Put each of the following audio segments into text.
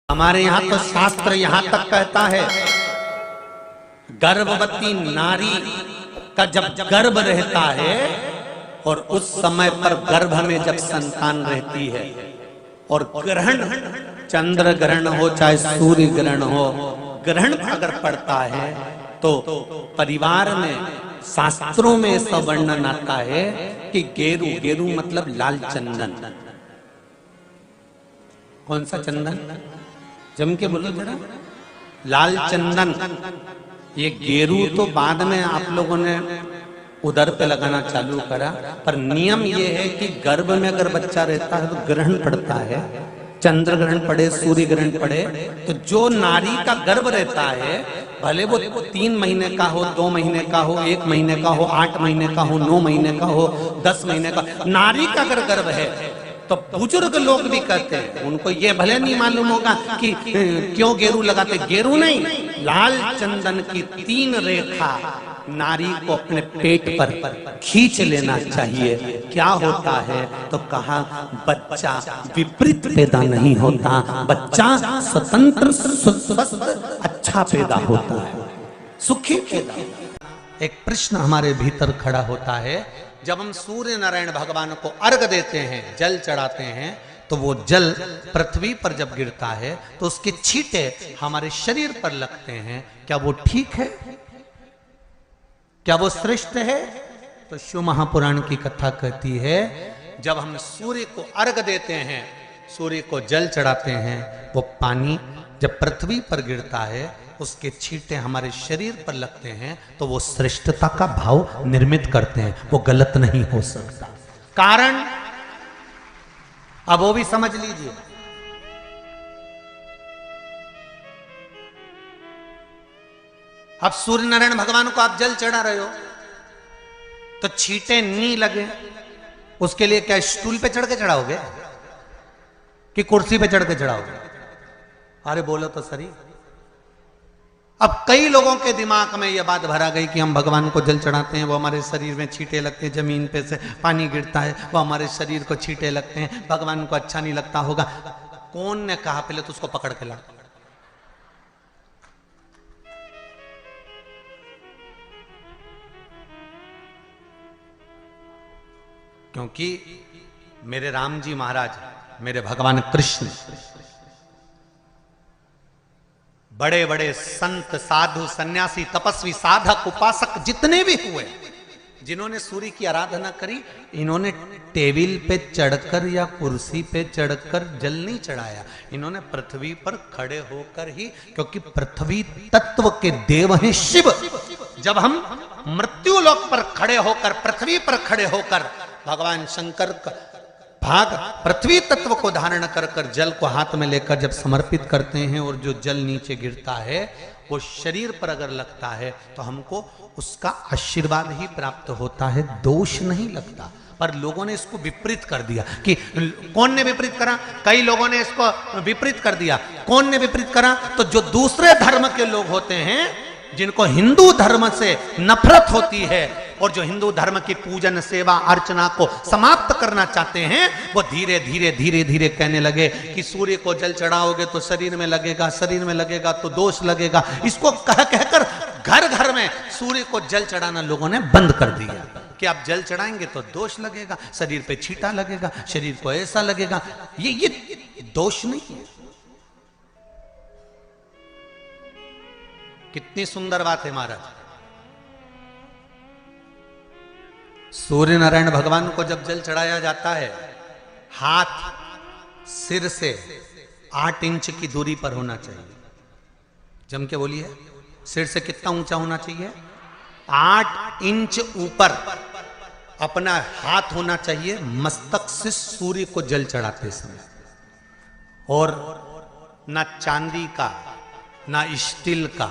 हमारे यहाँ तो शास्त्र यहाँ तक कहता है गर्भवती नारी का जब गर्भ रहता है और उस समय पर गर्भ में जब संतान रहती है और ग्रहण, चंद्र ग्रहण हो चाहे सूर्य ग्रहण हो, ग्रहण अगर पड़ता है तो परिवार में शास्त्रों में ऐसा वर्णन आता है कि गेरू, गेरू मतलब लाल चंदन। कौन सा चंदन? जम के बोलो जरा। लाल चंदन। ये गेरू तो बाद में आप लोगों ने उधर पे लगाना चालू करा, पर नियम ये है कि गर्भ में अगर बच्चा रहता है तो ग्रहण पड़ता है, चंद्र ग्रहण पड़े, सूर्य ग्रहण पड़े, तो जो नारी का गर्भ रहता है, भले वो 3 महीने का हो, 2 महीने का हो, 1 महीने का हो, 8 महीने का हो, 9 महीने का हो, 10 महीने का, नारी का अगर गर्भ है तो बुजुर्ग लोग भी कहते हैं, उनको ये भले नहीं मालूम होगा कि क्यों गेरू लगाते। गेरू नहीं, लाल चंदन की 3 रेखा नारी को अपने पेट पर खींच लेना चाहिए। क्या होता है तो कहा बच्चा विपरीत पैदा नहीं होता, बच्चा स्वतंत्र स्वस्थ अच्छा पैदा होता है, सुखी पैदा। एक प्रश्न हमारे भीतर खड़ा होता है, जब हम सूर्य नारायण भगवान को अर्घ देते हैं, जल चढ़ाते हैं, तो वो जल पृथ्वी पर जब गिरता है तो उसके छींटे हमारे शरीर पर लगते हैं। क्या वो ठीक है? क्या वो श्रेष्ठ है? तो शिव महापुराण की कथा कहती है, जब हम सूर्य को अर्घ देते हैं, सूर्य को जल चढ़ाते हैं, वो पानी जब पृथ्वी पर गिरता है, उसके छींटे हमारे शरीर पर लगते हैं, तो वो श्रेष्ठता का भाव निर्मित करते हैं, वो गलत नहीं हो सकता। कारण अब वो भी समझ लीजिए। अब सूर्य नारायण भगवान को आप जल चढ़ा रहे हो तो छींटे नहीं लगे, उसके लिए क्या स्टूल पे चढ़ के चढ़ाओगे कि कुर्सी पे चढ़ के चढ़ाओगे? अरे बोलो तो सही। अब कई लोगों के दिमाग में यह बात भरा गई कि हम भगवान को जल चढ़ाते हैं, वो हमारे शरीर में छींटे लगते हैं, जमीन पे से पानी गिरता है, वो हमारे शरीर को छींटे लगते हैं, भगवान को अच्छा नहीं लगता होगा। कौन ने कहा? पहले तो उसको पकड़ के ला। क्योंकि मेरे राम जी महाराज, मेरे भगवान कृष्ण, बड़े बड़े संत, साधु, सन्यासी, तपस्वी, साधक, उपासक जितने भी हुए, जिन्होंने सूर्य की आराधना करी, इन्होंने टेबल पे चढ़कर या कुर्सी पे चढ़कर जल नहीं चढ़ाया, इन्होंने पृथ्वी पर खड़े होकर ही, क्योंकि पृथ्वी तत्व के देव हैं शिव। जब हम मृत्यु लोक पर खड़े होकर, पृथ्वी पर खड़े होकर भगवान शंकर का भाग पृथ्वी तत्व को धारण कर कर जल को हाथ में लेकर जब समर्पित करते हैं, और जो जल नीचे गिरता है वो शरीर पर अगर लगता है तो हमको उसका आशीर्वाद ही प्राप्त होता है, दोष नहीं लगता। पर लोगों ने इसको विपरीत कर दिया। कि कौन ने विपरीत करा? कई लोगों ने इसको विपरीत कर दिया। कौन ने विपरीत करा? तो जो दूसरे धर्म के लोग होते हैं, जिनको हिंदू धर्म से नफरत होती है और जो हिंदू धर्म की पूजन, सेवा, अर्चना को समाप्त करना चाहते हैं, वो धीरे धीरे धीरे धीरे कहने लगे कि सूर्य को जल चढ़ाओगे तो शरीर में लगेगा, शरीर में लगेगा तो दोष लगेगा। इसको कह कहकर घर घर में सूर्य को जल चढ़ाना लोगों ने बंद कर दिया कि आप जल चढ़ाएंगे तो दोष लगेगा, शरीर पे छींटा लगेगा, शरीर को ऐसा लगेगा। ये दोष नहीं है। कितनी सुंदर बात है महाराज। सूर्य नारायण भगवान को जब जल चढ़ाया जाता है, हाथ सिर से 8 इंच की दूरी पर होना चाहिए। जम के बोलिए, सिर से कितना ऊंचा होना चाहिए? 8 इंच ऊपर अपना हाथ होना चाहिए मस्तक से सूर्य को जल चढ़ाते समय। और ना चांदी का, ना स्टील का,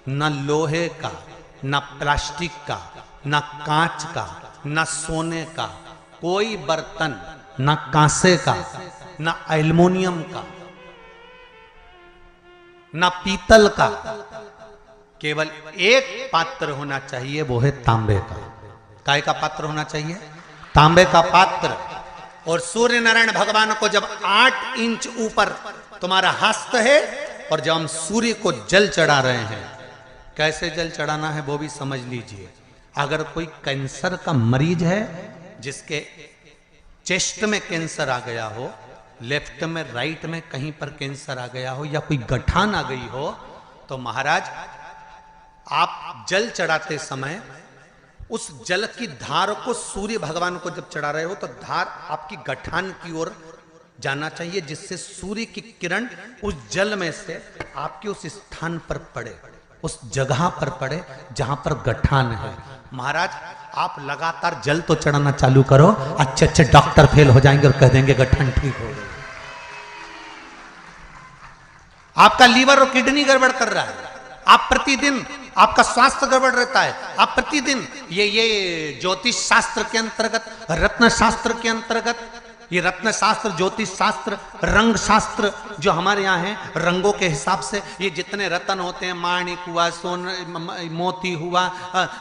ना लोहे का, ना प्लास्टिक का, ना कांच का, ना सोने का कोई बर्तन, ना कांसे का, ना एल्युमिनियम का, ना पीतल का, केवल एक पात्र होना चाहिए, वो है तांबे का। काय का पात्र होना चाहिए? तांबे का पात्र। और सूर्य नारायण भगवान को जब 8 इंच ऊपर तुम्हारा हस्त है। और जब हम सूर्य को जल चढ़ा रहे हैं, कैसे जल चढ़ाना है वो भी समझ लीजिए। अगर कोई कैंसर का मरीज है, जिसके चेस्ट में कैंसर आ गया हो, लेफ्ट में राइट में कहीं पर कैंसर आ गया हो, या कोई गठान आ गई हो, तो महाराज आप जल चढ़ाते समय उस जल की धार को सूर्य भगवान को जब चढ़ा रहे हो तो धार आपकी गठान की ओर जाना चाहिए, जिससे सूर्य की किरण उस जल में से आपके उस स्थान पर पड़े, उस जगह पर पड़े जहां पर गठान है। महाराज आप लगातार जल तो चढ़ाना चालू करो, अच्छे अच्छे डॉक्टर फेल हो जाएंगे और कह देंगे गठान ठीक हो गई। आपका लीवर और किडनी गड़बड़ कर रहा है, आप प्रतिदिन आपका स्वास्थ्य गड़बड़ रहता है, आप प्रतिदिन ये ज्योतिष शास्त्र के अंतर्गत, रत्न शास्त्र के अंतर्गत, ये रत्न शास्त्र, ज्योतिष शास्त्र, रंग शास्त्र जो हमारे यहाँ है, रंगों के हिसाब से ये जितने रत्न होते हैं, माणिक हुआ, मोती हुआ,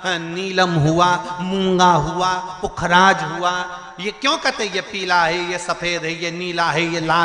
नीलम हुआ, मूंगा हुआ, पुखराज हुआ, ये क्यों कहते हैं ये पीला है, ये सफेद है, ये नीला है, ये लाल